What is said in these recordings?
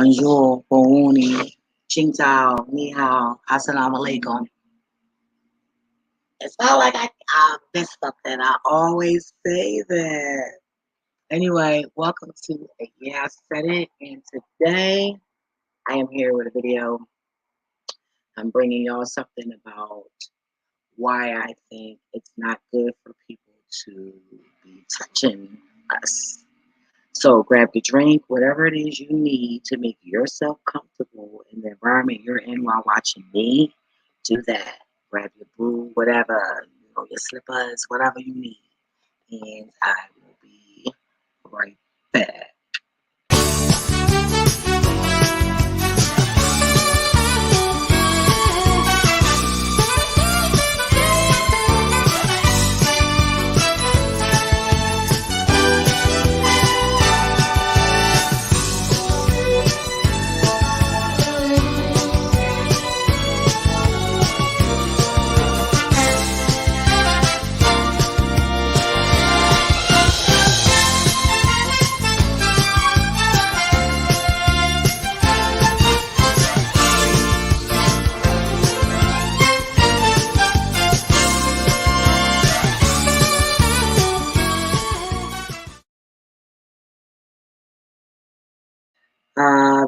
Bonjour, Booni, Ching Tao, Ni Hao, Assalamu Alaikum. It's not like I messed up that. I always say that. Anyway, welcome to Yeah, I Said It. And today I am here with a video. I'm bringing y'all something about why I think it's not good for people to be touching us. So grab your drink, whatever it is you need to make yourself comfortable in the environment you're in while watching me. Do that. Grab your brew, whatever, your slippers, whatever you need. And I will be right back.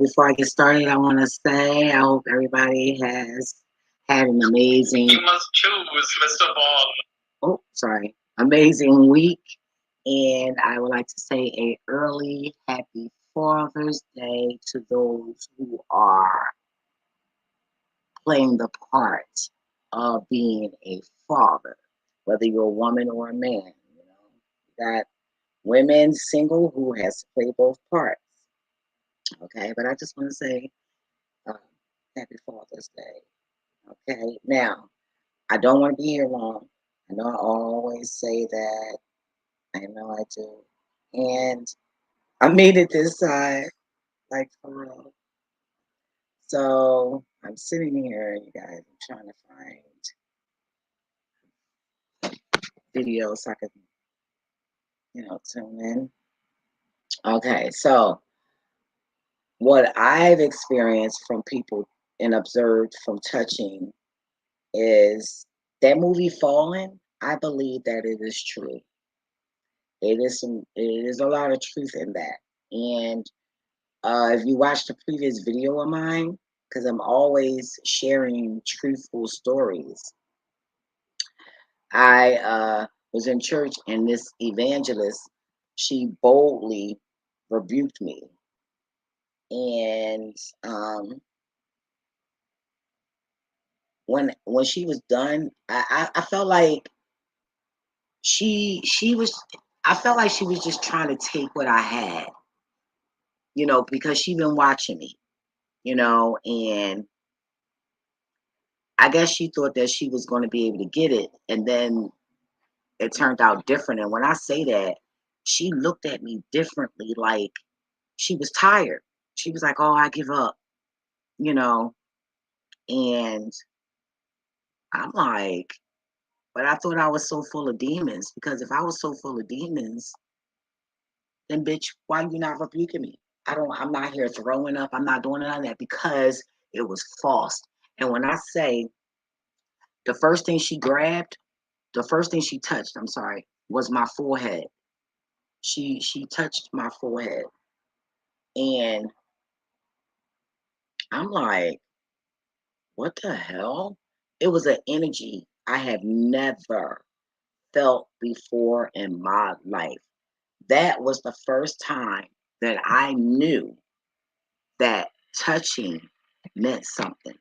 Before I get started, I want to say I hope everybody has had an amazing. You must choose, Mr. Ball. Oh, sorry, amazing week, and I would like to say a early happy Father's Day to those who are playing the part of being a father, whether you're a woman or a man. That women single who has to play both parts. Okay, but I just want to say happy Father's Day. Okay, now I don't want to be here long. I know I always say that. I know I do. And I made it this time, like for real. So I'm sitting here, you guys, I'm trying to find videos so I can, tune in. Okay, so what I've experienced from people and observed from touching is that movie Fallen. I believe that it is true. It is a lot of truth in that. And if you watch the previous video of mine, because I'm always sharing truthful stories, I was in church and this evangelist, she boldly rebuked me. And when she was done, I felt like she was I felt like she was just trying to take what I had, because she been watching me, and I guess she thought that she was going to be able to get it, and then it turned out different. And when I say that, she looked at me differently, like she was tired. She was like, "Oh, I give up," and I'm like, but I thought I was so full of demons, because if I was so full of demons, then bitch, why you not rebuking me? I'm not here throwing up. I'm not doing none of that, because it was false. And when I say the first thing she touched, I'm sorry, was my forehead. She touched my forehead. And I'm like, what the hell? It was an energy I have never felt before in my life. That was the first time that I knew that touching meant something.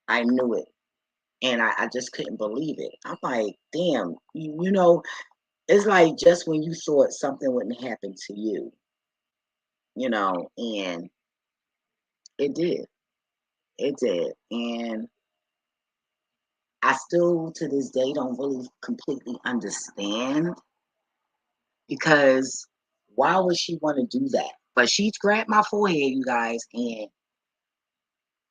I knew it. And I just couldn't believe it. I'm like, damn, it's like just when you thought something wouldn't happen to you, and it did. It did. And I still to this day don't really completely understand, because why would she want to do that? But she grabbed my forehead, you guys, and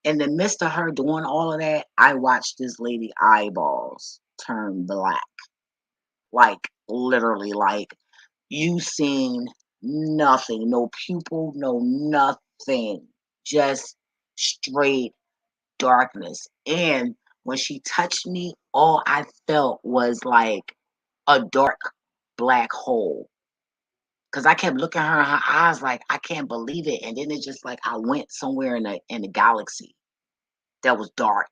in the midst of her doing all of that, I watched this lady eyeballs turn black. Like literally, like you seen nothing, no pupil, no nothing. just straight darkness. And when she touched me, all I felt was like a dark black hole. Cause I kept looking at her in her eyes like I can't believe it. And then it's just like I went somewhere in the galaxy that was dark.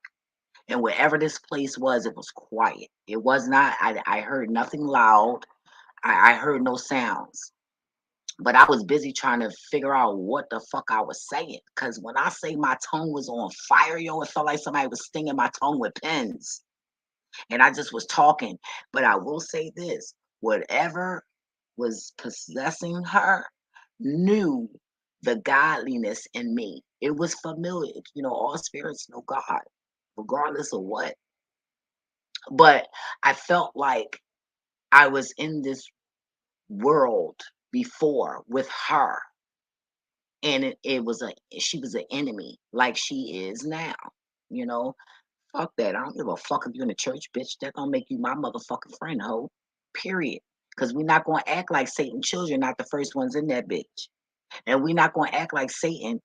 And wherever this place was, it was quiet. It was not, I heard nothing loud. I heard no sounds. But I was busy trying to figure out what the fuck I was saying. Cause when I say my tongue was on fire, yo, it felt like somebody was stinging my tongue with pins. And I just was talking. But I will say this, whatever was possessing her knew the godliness in me. It was familiar. You know, all spirits know God, regardless of what. But I felt like I was in this world before with her. And she was an enemy like she is now. You know, fuck that. I don't give a fuck if you're in the church, bitch. That don't make you my motherfucking friend, ho. Period. Because we're not going to act like Satan children, not the first ones in that bitch. And we're not going to act like Satan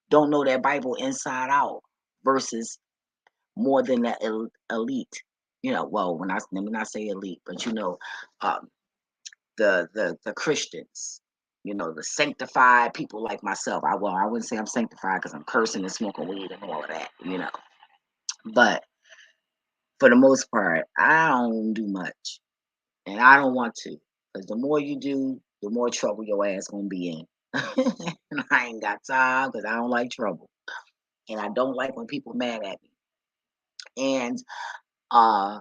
don't know that Bible inside out versus more than the elite. You know, well, let me not say elite, but you know, um, the Christians, you know, the sanctified people like myself. I wouldn't say I'm sanctified because I'm cursing and smoking weed and all of that, you know. But for the most part, I don't do much, and I don't want to, because the more you do, the more trouble your ass gonna be in. And I ain't got time because I don't like trouble, and I don't like when people mad at me. And uh,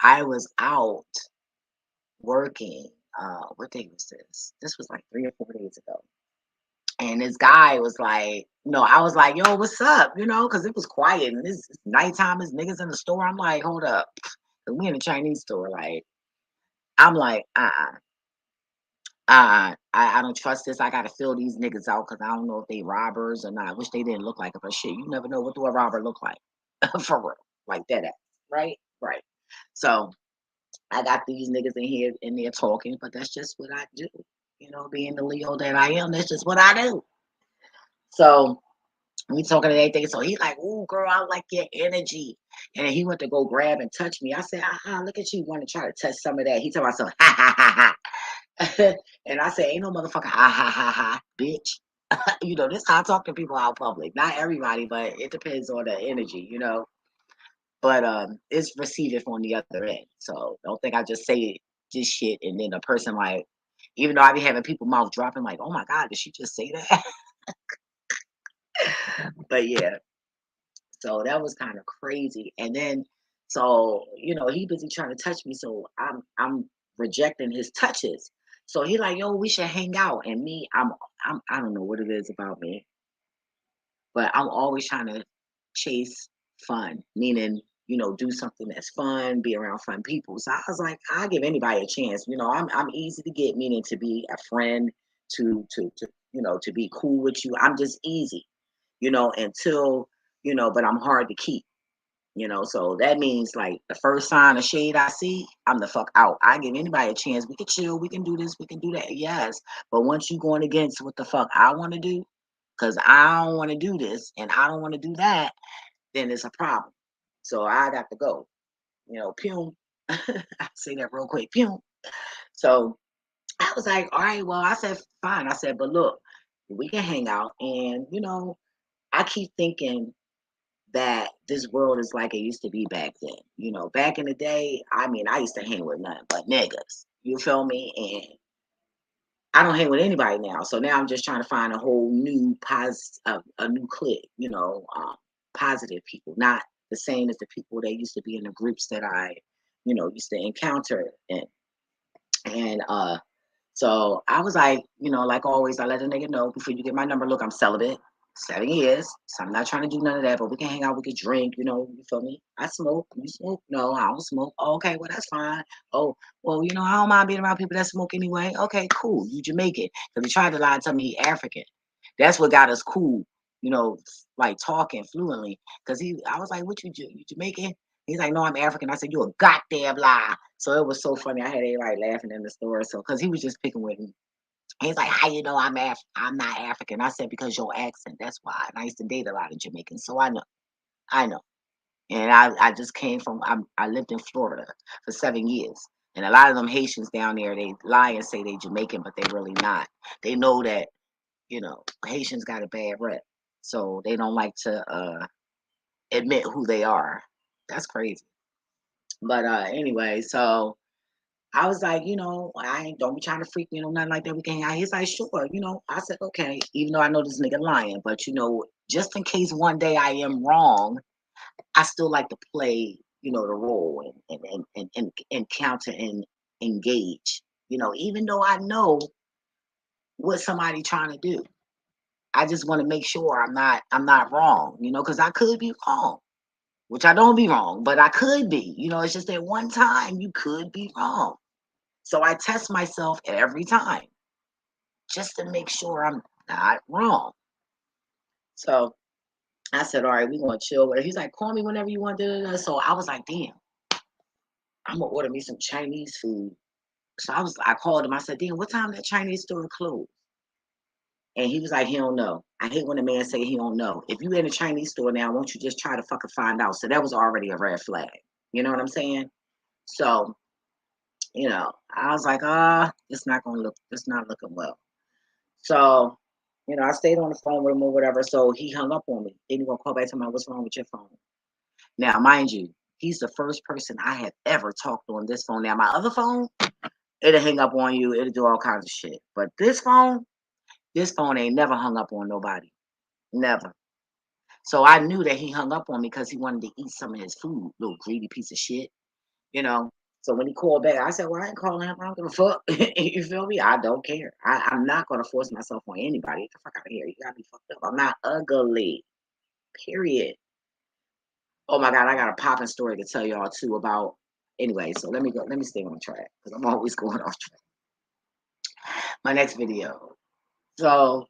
I was out working. What day was this? This was like 3 or 4 days ago. And this guy was like, no, I was like, yo, what's up? You know, because it was quiet and it's nighttime, there's niggas in the store. I'm like, hold up. 'Cause we in a Chinese store. Like, I'm like, I don't trust this. I gotta fill these niggas out because I don't know if they robbers or not. I wish they didn't look like it, but shit, you never know what do a robber look like. For real. Like that ass. Right? Right. So I got these niggas in there talking, but that's just what I do. You know, being the Leo that I am, that's just what I do. So we talking and everything. So he like, "Ooh, girl, I like your energy." And he went to go grab and touch me. I said, look at you want to try to touch some of that. He told myself, ha ha ha ha. And I said, ain't no motherfucker, ha ha ha ha, bitch. You know, this how I talk to people out public. Not everybody, but it depends on the energy, you know. But it's received on the other end. So don't think I just say this shit and then a person like, even though I be having people mouth dropping like, oh my God, did she just say that? But yeah. So that was kind of crazy. And then, so you know, he busy trying to touch me, so I'm rejecting his touches. So he like, yo, we should hang out. And me, I don't know what it is about me, but I'm always trying to chase fun, meaning you know, do something that's fun, be around fun people. So I was like, I'll give anybody a chance. You know, I'm easy to get, meaning to be a friend, to you know, to be cool with you. I'm just easy, you know, until you know, but I'm hard to keep. You know, so that means like the first sign of shade I see, I'm the fuck out. I give anybody a chance. We can chill, we can do this, we can do that. Yes. But once you going against what the fuck I want to do, because I don't want to do this and I don't want to do that, then it's a problem. So I got to go. You know, pew. I say that real quick. Pew. So I was like, all right, well, I said, fine. I said, but look, we can hang out. And, you know, I keep thinking that this world is like it used to be back then. You know, back in the day, I mean, I used to hang with nothing but niggas. You feel me? And I don't hang with anybody now. So now I'm just trying to find a whole new a new clique. You know, positive people, not the same as the people that used to be in the groups that I, you know, used to encounter in. And so I was like, you know, like always, I let a nigga know before you get my number. Look, I'm celibate, 7 years, so I'm not trying to do none of that. But we can hang out, we can drink, you know. You feel me? I smoke. You smoke? No, I don't smoke. Oh, okay, well that's fine. Oh, well, you know, I don't mind being around people that smoke anyway. Okay, cool. You Jamaican? Because he tried to lie and tell me he African. That's what got us cool, you know, like talking fluently. Because I was like, what you Jamaican? He's like, no, I'm African. I said, you a goddamn lie. So it was so funny. I had everybody laughing in the store. So, because he was just picking with me. He's like, how you know I'm not African? I said, because your accent, that's why. And I used to date a lot of Jamaicans, so I know. And I just came from, I lived in Florida for 7 years. And a lot of them Haitians down there, they lie and say they Jamaican, but they really not. They know that, Haitians got a bad rep. So they don't like to admit who they are. That's crazy. But anyway, so I was like, I ain't don't be trying to freak me, nothing like that. We can hang out. He's like, sure, I said, okay, even though I know this nigga lying, but just in case one day I am wrong, I still like to play, the role and counter and engage, even though I know what somebody trying to do. I just want to make sure I'm not wrong, because I could be wrong, which I don't be wrong, but I could be, it's just that one time you could be wrong. So I test myself every time just to make sure I'm not wrong. So I said, all right, we're going to chill with it. He's like, call me whenever you want. So I was like, damn, I'm going to order me some Chinese food. So I called him. I said, damn, what time that Chinese store closed? And he was like, he don't know. I hate when a man say he don't know. If you in a Chinese store now, won't you just try to fucking find out? So that was already a red flag. You know what I'm saying? So, I was like, it's not looking well. So, I stayed on the phone with him or whatever. So he hung up on me. Then he gonna call back to me, what's wrong with your phone? Now, mind you, he's the first person I have ever talked on this phone. Now, my other phone, it'll hang up on you, it'll do all kinds of shit. But this phone ain't never hung up on nobody. Never. So I knew that he hung up on me because he wanted to eat some of his food, little greedy piece of shit, you know. So when he called back, I said, well, I ain't calling him. I don't give a fuck. You feel me? I don't care. I'm not going to force myself on anybody. Get the fuck out of here. You got me fucked up. I'm not ugly. Period. Oh my God, I got a popping story to tell y'all too about. Anyway, so let me go. Let me stay on track because I'm always going off track. My next video. So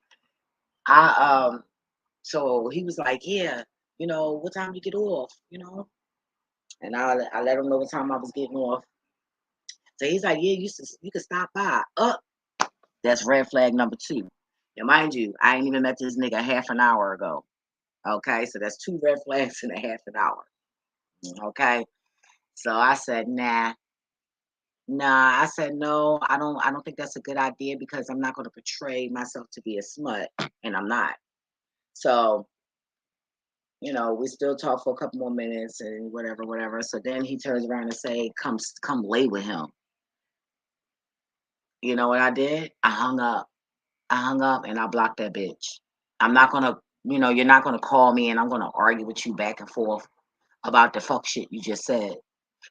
so he was like, yeah, what time you get off, and I let him know what time I was getting off. So he's like, yeah, you can stop by. That's red flag number 2. Now, mind you, I ain't even met this nigga half an hour ago. Okay, so that's 2 red flags in a half an hour. Okay, so I said, nah. I said no. I don't think that's a good idea because I'm not going to portray myself to be a smut, and I'm not. So we still talk for a couple more minutes and whatever, whatever. So then he turns around and say, come lay with him. You know what I did? I hung up. And I blocked that bitch. I'm not gonna, you're not gonna call me and I'm gonna argue with you back and forth about the fuck shit you just said.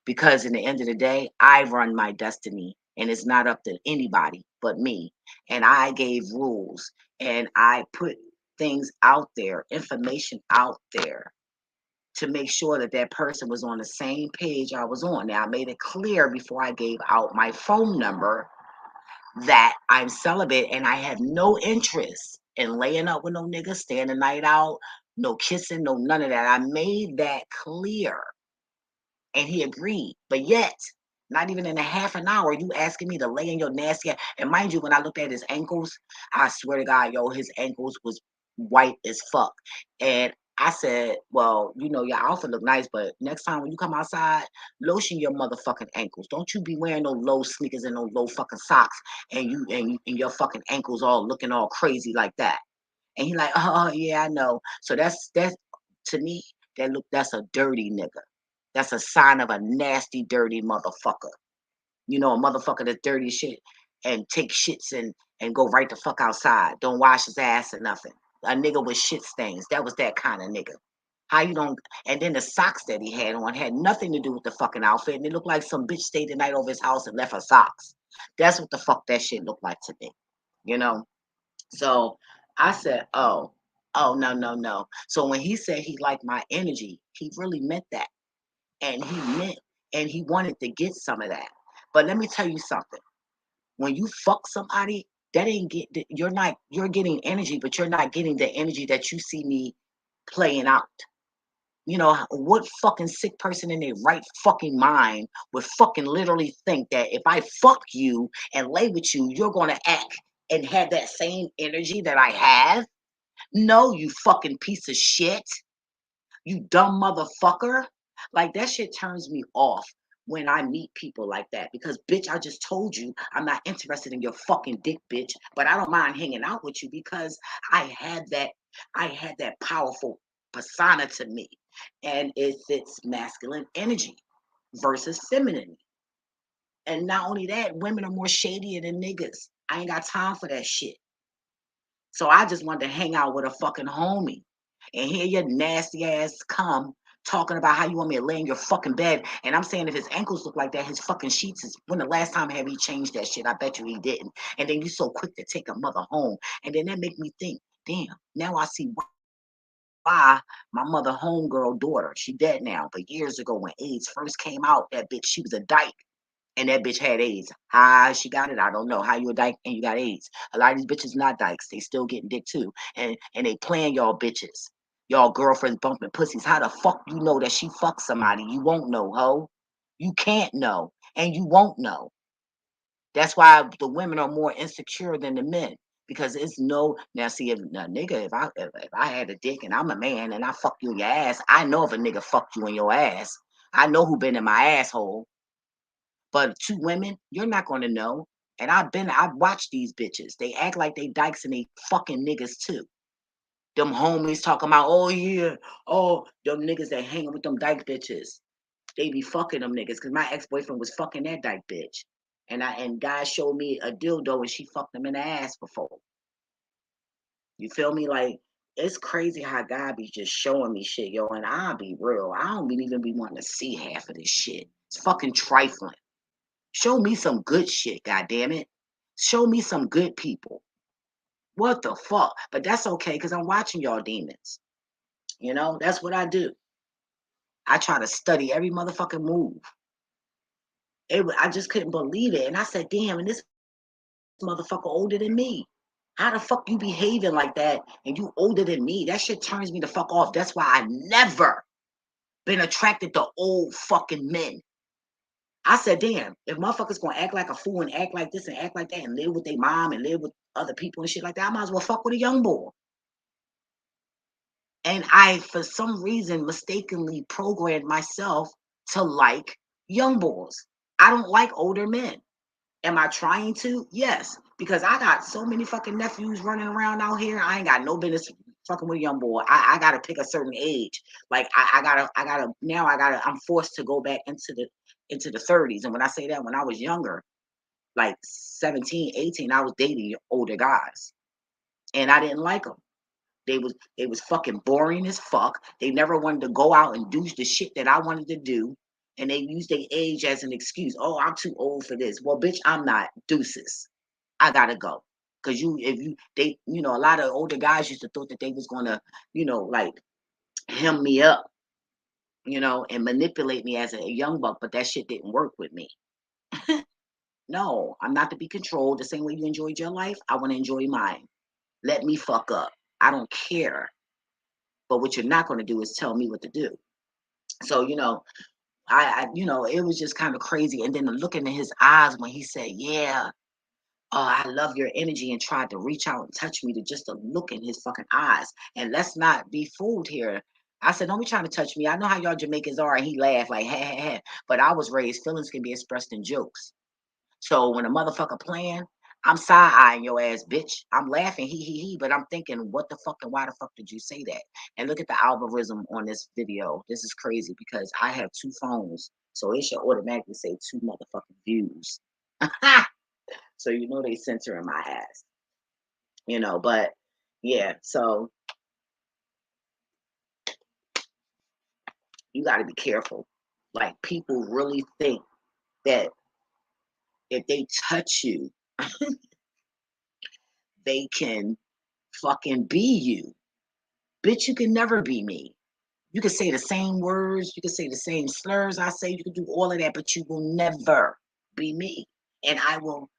Because in the end of the day, I run my destiny and it's not up to anybody but me. And I gave rules and I put things out there, information out there to make sure that that person was on the same page I was on. Now, I made it clear before I gave out my phone number that I'm celibate and I have no interest in laying up with no nigga, staying the night out, no kissing, no none of that. I made that clear and he agreed. But yet, not even in a half an hour, you asking me to lay in your nasty ass. And mind you, when I looked at his ankles, I swear to God, yo, his ankles was white as fuck. And I said, well, your outfit look nice, but next time when you come outside, lotion your motherfucking ankles. Don't you be wearing no low sneakers and no low fucking socks and your fucking ankles all looking all crazy like that. And he like, oh yeah, I know. So that's to me, that's a dirty nigga. That's a sign of a nasty, dirty motherfucker. A motherfucker that's dirty as shit and take shits and go right the fuck outside. Don't wash his ass or nothing. A nigga with shit stains. That was that kind of nigga. How you don't? And then the socks that he had on had nothing to do with the fucking outfit, and it looked like some bitch stayed the night over his house and left her socks. That's what the fuck that shit looked like to me. You know. So I said, oh no no no. So when he said he liked my energy, he really meant that. And he wanted to get some of that. But let me tell you something. When you fuck somebody, that ain't you're getting energy, but you're not getting the energy that you see me playing out. What fucking sick person in their right fucking mind would fucking literally think that if I fuck you and lay with you, you're gonna act and had that same energy that I have? No, you fucking piece of shit. You dumb motherfucker. Like that shit turns me off when I meet people like that because bitch, I just told you I'm not interested in your fucking dick, bitch, but I don't mind hanging out with you because I had that powerful persona to me and it's masculine energy versus feminine. And not only that, women are more shadier than niggas. I ain't got time for that shit. So I just wanted to hang out with a fucking homie and hear your nasty ass come talking about how you want me to lay in your fucking bed. And I'm saying if his ankles look like that, his fucking sheets is when the last time have he changed that shit? I bet you he didn't. And then you so quick to take a mother home. And then that make me think, damn, now I see why my mother homegirl daughter, she dead now. But years ago when AIDS first came out, that bitch, she was a dyke. And that bitch had AIDS. How she got it, I don't know. How you a dyke and you got AIDS? A lot of these bitches not dykes. They still getting dick too. And they playing y'all bitches. Y'all girlfriends bumping pussies. How the fuck you know that she fucked somebody? You won't know, ho. You can't know. And you won't know. That's why the women are more insecure than the men. Because it's no now see if a nigga if I had a dick and I'm a man and I fuck you in your ass, I know if a nigga fucked you in your ass. I know who been in my asshole. But two women, you're not gonna know. And I've watched these bitches. They act like they dykes and they fucking niggas too. Them homies talking about, oh yeah, oh, them niggas that hanging with them dyke bitches. They be fucking them niggas. Cause my ex-boyfriend was fucking that dyke bitch. And guys showed me a dildo and she fucked them in the ass before. You feel me? Like it's crazy how God be just showing me shit, yo. And I'll be real. I don't even be wanting to see half of this shit. It's fucking trifling. Show me some good shit, goddamn it. Show me some good people. What the fuck? But that's okay because I'm watching y'all demons. You know, that's what I do. I try to study every motherfucking move. I just couldn't believe it. And I said, damn, and this motherfucker older than me. How the fuck you behaving like that and you older than me? That shit turns me the fuck off. That's why I never been attracted to old fucking men. I said, damn, if motherfuckers gonna act like a fool and act like this and act like that and live with their mom and live with other people and shit like that, I might as well fuck with a young boy. And I, for some reason, mistakenly programmed myself to like young boys. I don't like older men. Am I trying to? Yes, because I got so many fucking nephews running around out here. I ain't got no business fucking with a young boy. I gotta pick a certain age. Like I'm forced to go back into the 30s. And when I say that, when I was younger, like 17, 18, I was dating older guys. And I didn't like them. They was fucking boring as fuck. They never wanted to go out and do the shit that I wanted to do. And they used their age as an excuse. Oh, I'm too old for this. Well, bitch, I'm not. Deuces. I gotta go. Cause a lot of older guys used to thought that they was gonna, like hem me up, and manipulate me as a young buck, but that shit didn't work with me. No, I'm not to be controlled. The same way you enjoyed your life, I want to enjoy mine. Let me fuck up. I don't care. But what you're not going to do is tell me what to do. So, it was just kind of crazy. And then the look into his eyes when he said, yeah, I love your energy, and tried to reach out and touch me, to just a look in his fucking eyes. And let's not be fooled here. I said, don't be trying to touch me. I know how y'all Jamaicans are. And he laughed like, ha, ha, ha. But I was raised, feelings can be expressed in jokes. So when a motherfucker playing, I'm side-eyeing your ass, bitch. I'm laughing, he, but I'm thinking, what the fuck and why the fuck did you say that? And look at the algorithm on this video. This is crazy because I have two phones, so it should automatically say 2 motherfucking views. So they censoring my ass. But yeah, so you got to be careful. Like, people really think that if they touch you, they can fucking be you. Bitch, you can never be me. You can say the same words, you can say the same slurs I say, you can do all of that, but you will never be me. And I will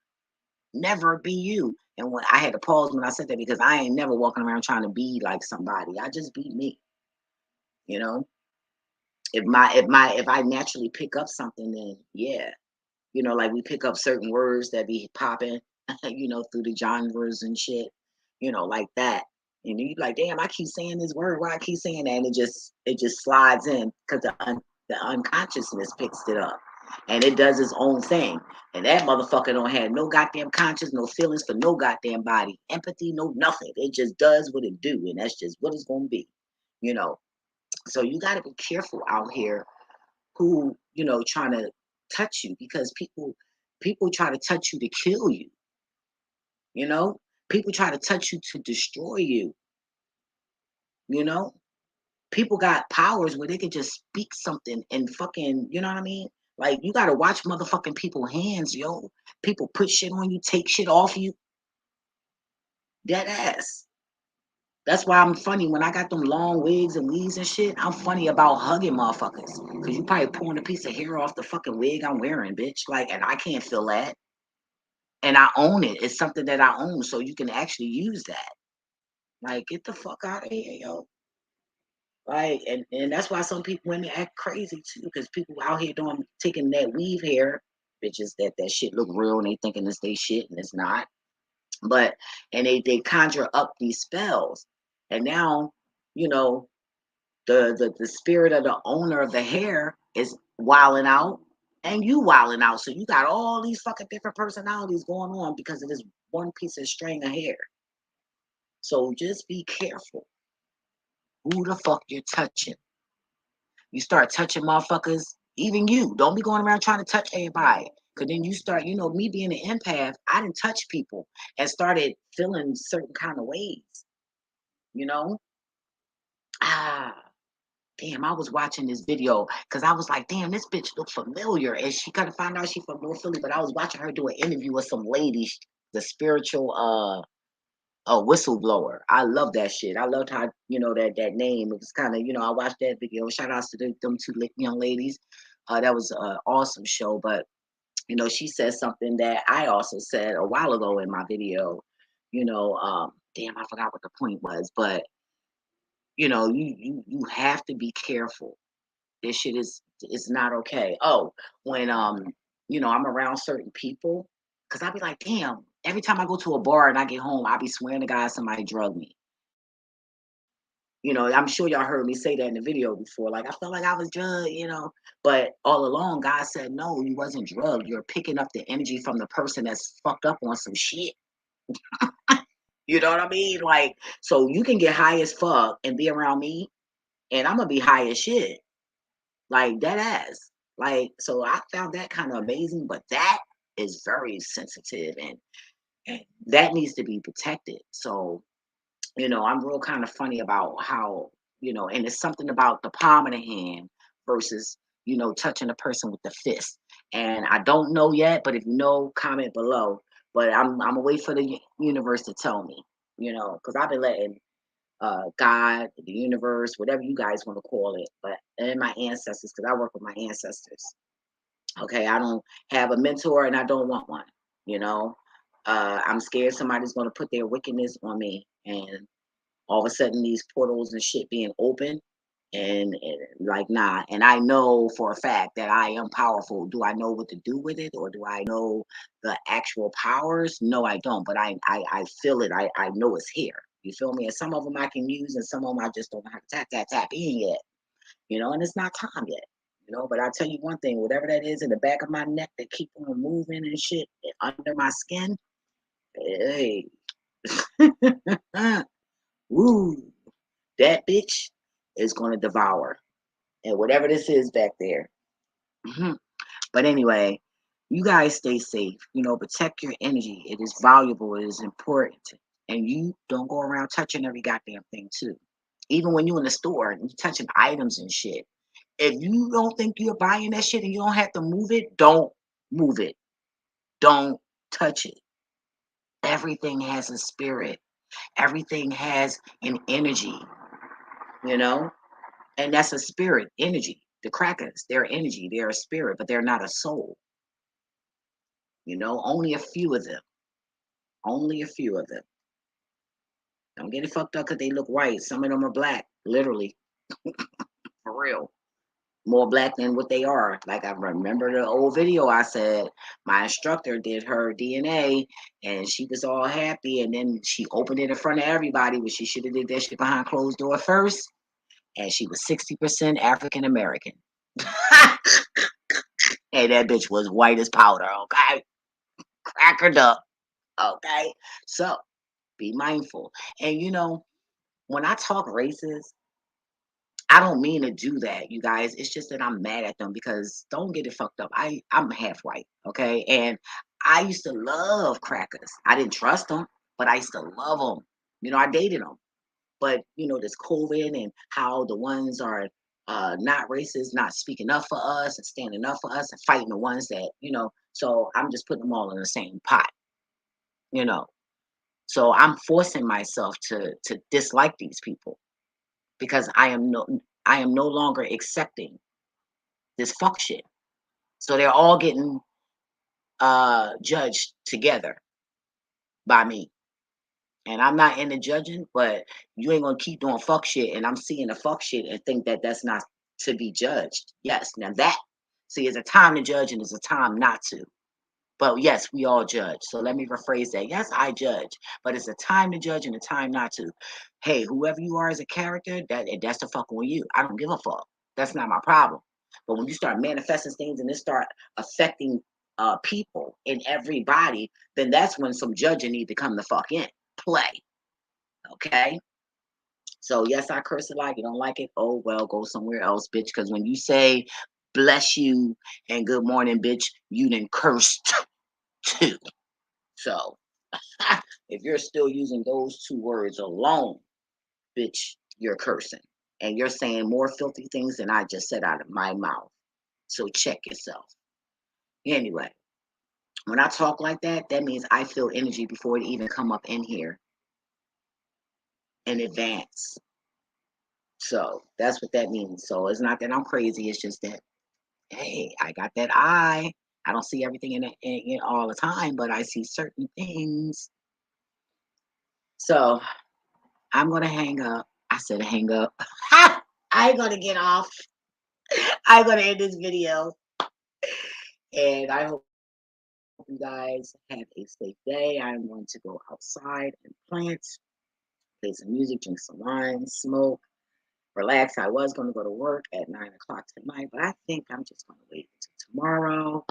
never be you. And when I had to pause when I said that, because I ain't never walking around trying to be like somebody. I just be me. You know? If I naturally pick up something, then yeah. Like we pick up certain words that be popping. you know, through the genres and shit, you know, like that. And you like, damn, I keep saying this word. Why I keep saying that? And it just slides in because the unconsciousness picks it up, and it does its own thing. And that motherfucker don't have no goddamn conscience, no feelings for no goddamn body, empathy, no nothing. It just does what it do, and that's just what it's gonna be, you know. So you got to be careful out here who trying to touch you, because people try to touch you to kill you. You know, people try to touch you to destroy you. You know, people got powers where they can just speak something and fucking, you know what I mean? Like, you got to watch motherfucking people hands, yo. People put shit on you, take shit off you. Dead ass. That's why I'm funny when I got them long wigs and weaves and shit. I'm funny about hugging motherfuckers, because you probably pulling a piece of hair off the fucking wig I'm wearing, bitch. Like, and I can't feel that. And I own it. It's something that I own, so you can actually use that. Like, get the fuck out of here, yo. Right, and that's why some people, women act crazy too, because people out here doing taking that weave hair, bitches, that shit look real, and they thinking it's they shit, and it's not. But and they conjure up these spells, and now, you know the spirit of the owner of the hair is wilding out, and you wilding out. So you got all these fucking different personalities going on because of this one piece of string of hair. So just be careful who the fuck you're touching. You start touching motherfuckers, even you. Don't be going around trying to touch everybody. Cause then you start, me being an empath, I didn't touch people and started feeling certain kind of ways, you know? Ah, damn, I was watching this video because I was like, damn, this bitch look familiar. And she kind of found out she from North Philly, but I was watching her do an interview with some lady, the spiritual a whistleblower. I love that shit. I loved how, that name. It was kind of, I watched that video. Shout outs to them two young ladies. That was an awesome show. But, she said something that I also said a while ago in my video. Damn, I forgot what the point was, but you have to be careful. This shit is not okay. Oh, when I'm around certain people, because I be like, damn, every time I go to a bar and I get home, I be swearing to God somebody drugged me. I'm sure y'all heard me say that in the video before. Like, I felt like I was drugged. But all along, God said, no, you wasn't drugged. You're picking up the energy from the person that's fucked up on some shit. You know what I mean? Like, so you can get high as fuck and be around me, and I'm gonna be high as shit. Like, that ass. Like, so I found that kind of amazing, but that is very sensitive, and that needs to be protected. So, I'm real kind of funny about how, and it's something about the palm of the hand versus, touching a person with the fist. And I don't know yet, but if you know, comment below. But I'm gonna wait for the universe to tell me, because I've been letting God, the universe, whatever you guys want to call it, but and my ancestors, because I work with my ancestors. Okay, I don't have a mentor, and I don't want one. You know, I'm scared somebody's going to put their wickedness on me, and all of a sudden these portals and shit being open, and like, nah. And I know for a fact that I am powerful. Do I know what to do with it, or do I know the actual powers? No, I don't. But I feel it. I know it's here. You feel me? And some of them I can use, and some of them I just don't know how to tap in yet. And it's not time yet. But I tell you one thing, whatever that is in the back of my neck that keep on moving and shit under my skin, hey, woo, that bitch is gonna devour. And whatever this is back there. Mhm. But anyway, you guys stay safe. Protect your energy. It is valuable. It is important. And you don't go around touching every goddamn thing too. Even when you're in the store and you're touching items and shit. If you don't think you're buying that shit and you don't have to move it, don't move it. Don't touch it. Everything has a spirit. Everything has an energy, you know? And that's a spirit, energy. The crackers, they're energy, they're a spirit, but they're not a soul. Only a few of them. Only a few of them. Don't get it fucked up because they look white. Some of them are black, literally, for real. more black than what they are. Like, I remember the old video I said my instructor did her DNA and she was all happy, and then she opened it in front of everybody, but she should have did that shit behind closed door first. And she was 60% African American. And that bitch was white as powder, okay? Crackered up, okay? So be mindful. And when I talk races, I don't mean to do that, you guys. It's just that I'm mad at them because don't get it fucked up. I'm half white, okay? And I used to love crackers. I didn't trust them, but I used to love them. I dated them. But this COVID and how the ones are not racist, not speaking up for us and standing up for us and fighting the ones that. So I'm just putting them all in the same pot, you know. So I'm forcing myself to dislike these people because I am no longer accepting this fuck shit. So they're all getting judged together by me. And I'm not into judging, but you ain't gonna keep doing fuck shit. And I'm seeing the fuck shit and think that that's not to be judged. Yes, now that, see, it's a time to judge and it's a time not to. But yes, we all judge. So let me rephrase that. Yes, I judge, but it's a time to judge and a time not to. Hey, whoever you are as a character, that's the fuck on you. I don't give a fuck. That's not my problem. But when you start manifesting things and it start affecting people and everybody, then that's when some judging need to come the fuck in play. Okay. So yes, I curse a lot. You don't like it? Oh well, go somewhere else, bitch. Because when you say bless you and good morning, bitch, you done cursed too. So if you're still using those two words alone, bitch, you're cursing. And you're saying more filthy things than I just said out of my mouth. So check yourself. Anyway, when I talk like that, that means I feel energy before it even come up in here in advance. So that's what that means. So it's not that I'm crazy. It's just that, hey, I got that eye. I don't see everything in it all the time, but I see certain things. So I'm going to hang up. I said hang up. I ain't going to get off. I'm going to end this video. And I hope you guys have a safe day. I'm going to go outside and plant, play some music, drink some wine, smoke, relax. I was going to go to work at 9 o'clock tonight, but I think I'm just going to wait until tomorrow.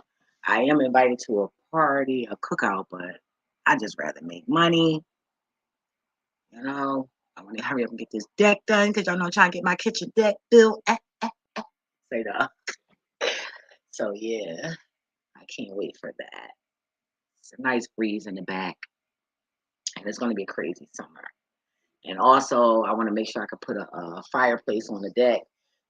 I am invited to a party, a cookout, but I just rather make money. I want to hurry up and get this deck done because y'all know I'm trying to get my kitchen deck built. Say that. So yeah, I can't wait for that. It's a nice breeze in the back, and it's going to be a crazy summer. And also, I want to make sure I can put a fireplace on the deck.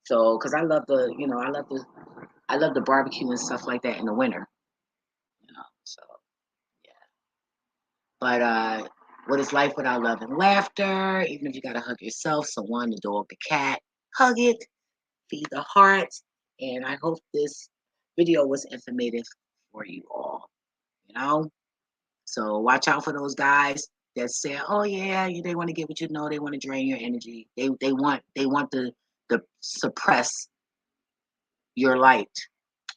So, because I love I love the barbecue and stuff like that in the winter. So yeah. But what is life without love and laughter? Even if you gotta hug yourself, someone, the dog, the cat, hug it, feed the heart. And I hope this video was informative for you all. So watch out for those guys that say, "Oh yeah, they want to get what you know. They want to drain your energy. They want to suppress your light."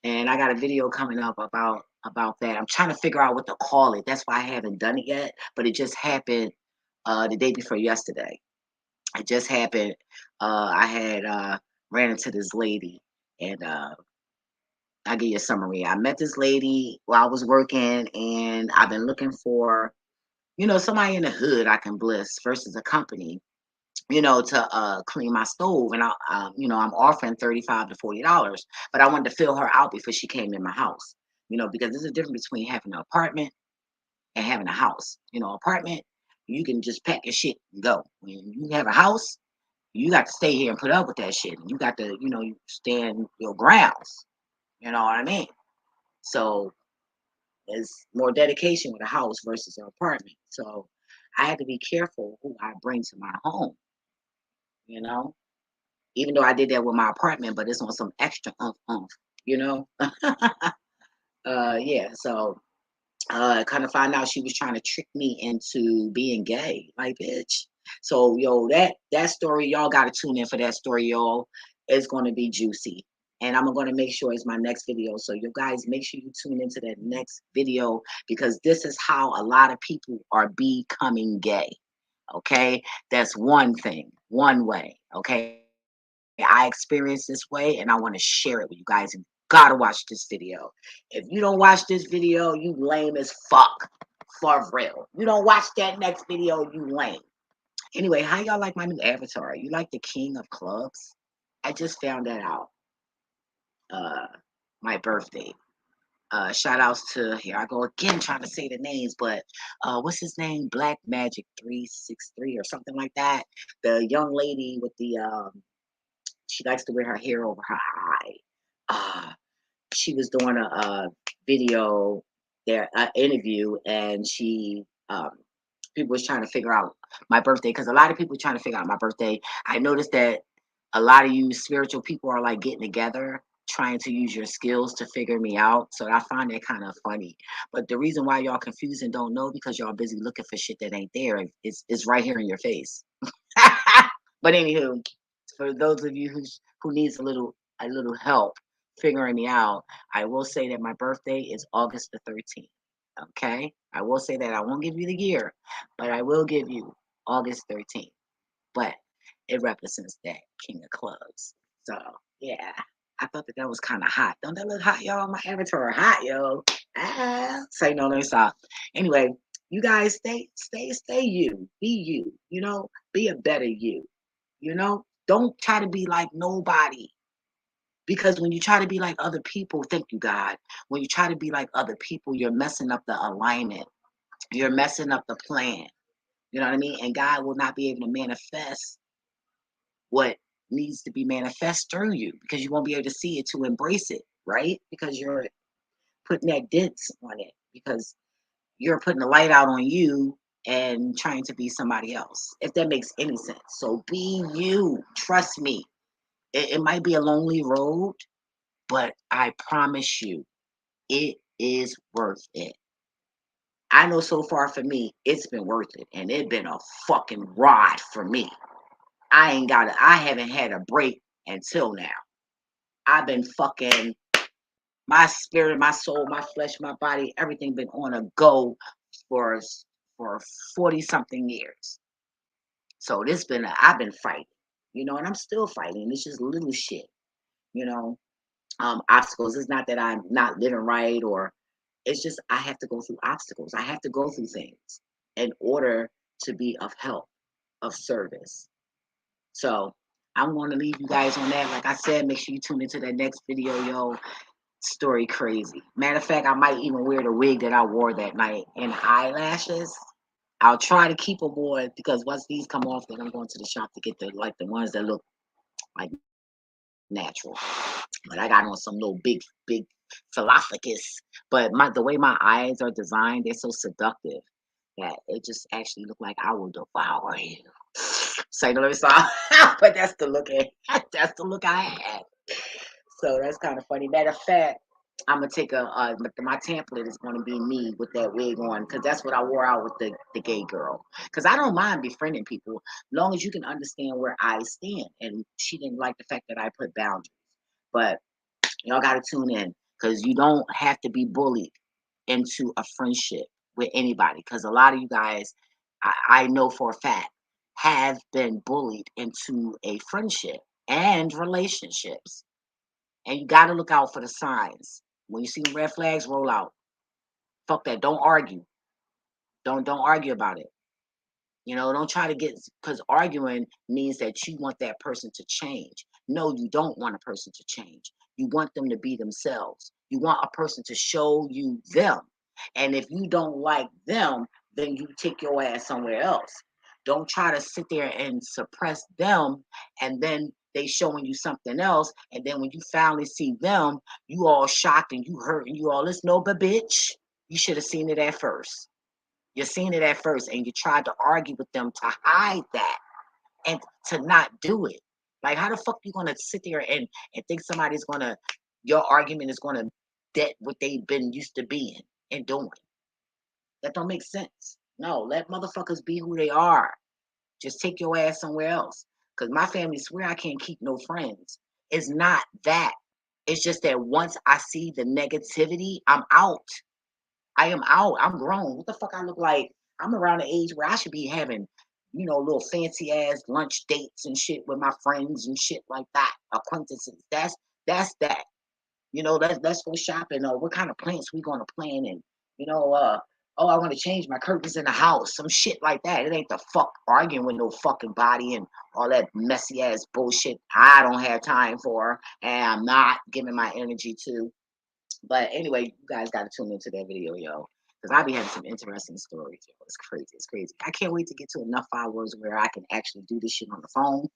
And I got a video coming up about that. I'm trying to figure out what to call it. That's why I haven't done it yet. But it just happened the day before yesterday. It just happened. I had ran into this lady, and I'll give you a summary. I met this lady while I was working, and I've been looking for, somebody in the hood I can bliss versus a company, to clean my stove. And I'm offering $35 to $40, but I wanted to fill her out before she came in my house, because there's a difference between having an apartment and having a house. Apartment, you can just pack your shit and go. When you have a house, you got to stay here and put up with that shit. And you got to, you stand your grounds. You know what I mean? So there's more dedication with a house versus an apartment. So I had to be careful who I bring to my home, you know? Even though I did that with my apartment, but it's on some extra umph, you know? Yeah, so kind of find out she was trying to trick me into being gay. Like, bitch. So, yo, that story, y'all got to tune in for that story, y'all. It's going to be juicy. and I'm going to make sure it's my next video. So you guys make sure you tune into that next video, because this is how a lot of people are becoming gay. Okay, that's one thing, one way. Okay, I experienced this way, and I want to share it with you guys. And gotta watch this video. If you don't watch this video, you lame as fuck. For real. You don't watch that next video, you lame. Anyway, how y'all like my new avatar? You like the king of clubs? I just found that out. Uh, my birthday. Shout outs to, here I go again trying to say the names, but what's his name? Black Magic 363 or something like that. The young lady with the she likes to wear her hair over her eye. She was doing a video there, interview, and she people was trying to figure out my birthday, because a lot of people trying to figure out my birthday. I noticed that a lot of you spiritual people are like getting together trying to use your skills to figure me out. So I find that kind of funny. But the reason why y'all confused and don't know, because y'all busy looking for shit that ain't there. It's right here in your face. But anywho, for those of you who needs a little help figuring me out, I will say that my birthday is August the 13th. Okay, I will say that I won't give you the year, but I will give you August 13th. But it represents that king of clubs. So yeah, I thought that was kind of hot. Don't that look hot, y'all? My avatar hot, yo. Say no, let me stop. Anyway, you guys stay you. Be you. You know, be a better you. You know, don't try to be like nobody. Because when you try to be like other people, thank you, God. When you try to be like other people, you're messing up the alignment. You're messing up the plan. You know what I mean? And God will not be able to manifest what needs to be manifest through you, because you won't be able to see it to embrace it, right? Because you're putting that dents on it, because you're putting the light out on you and trying to be somebody else, if that makes any sense. So be you. Trust me. It might be a lonely road, but I promise you, it is worth it. I know so far for me, it's been worth it. And it's been a fucking ride for me. I haven't had a break until now. I've been fucking, my spirit, my soul, my flesh, my body, everything been on a go for for 40 something years. So I've been fighting, and I'm still fighting. It's just little shit, you know, obstacles. It's not that I'm not living right, or it's just I have to go through obstacles. I have to go through things in order to be of help, of service. So I'm going to leave you guys on that. Like I said, make sure you tune into that next video, yo. Story crazy. Matter of fact, I might even wear the wig that I wore that night and eyelashes. I'll try to keep them on, because once these come off, then I'm going to the shop to get the ones that look like natural. But I got on some little big philophagus. But the way my eyes are designed, they're so seductive that it just actually look like I will devour you. So you know what I'm saying? But that's the look that's the look I had. So that's kind of funny. Matter of fact, I'm gonna take my template is gonna be me with that wig on, because that's what I wore out with the gay girl. Because I don't mind befriending people, long as you can understand where I stand. And she didn't like the fact that I put boundaries. But y'all gotta tune in, because you don't have to be bullied into a friendship with anybody. Because a lot of you guys, I know for a fact, have been bullied into a friendship and relationships. And you got to look out for the signs. When you see red flags, roll out. Fuck that. Don't argue. Don't argue about it. Don't try to get, because arguing means that you want that person to change. No, you don't want a person to change. You want them to be themselves. You want a person to show you them. And if you don't like them, then you take your ass somewhere else. Don't try to sit there and suppress them, and then they showing you something else. And then when you finally see them, you all shocked and you hurt and you all this. No, but bitch, you should have seen it at first. You seen it at first, and you tried to argue with them to hide that and to not do it. Like, how the fuck you gonna sit there and think somebody's gonna, your argument is gonna debt what they've been used to being and doing? That don't make sense. No, let motherfuckers be who they are. Just take your ass somewhere else. Cause my family swear I can't keep no friends. It's not that. It's just that once I see the negativity, I'm out. I am out. I'm grown. What the fuck I look like? I'm around the age where I should be having, little fancy ass lunch dates and shit with my friends and shit like that. Acquaintances. That's that. Let's go shopping. What kind of plants we gonna plant? And oh, I want to change my curtains in the house. Some shit like that. It ain't the fuck arguing with no fucking body and all that messy ass bullshit. I don't have time for, and I'm not giving my energy to. But anyway, you guys got to tune into that video, yo. Because I be having some interesting stories, yo. It's crazy. It's crazy. I can't wait to get to enough followers where I can actually do this shit on the phone.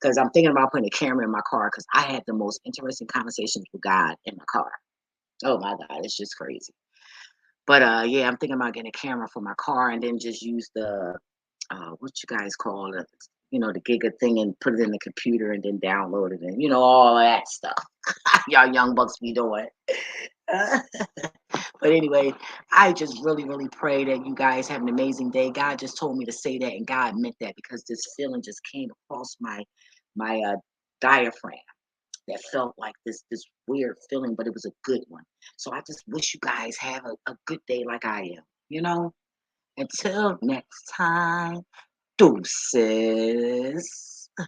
Because I'm thinking about putting a camera in my car because I had the most interesting conversations with God in my car. Oh my God, it's just crazy. But yeah, I'm thinking about getting a camera for my car and then just use the what you guys call it, the Giga thing and put it in the computer and then download it and all of that stuff. Y'all young bucks be doing. But anyway, I just really, really pray that you guys have an amazing day. God just told me to say that, and God meant that because this feeling just came across my diaphragm. That felt like this weird feeling, but it was a good one. So I just wish you guys have a good day like I am. Until next time, deuces.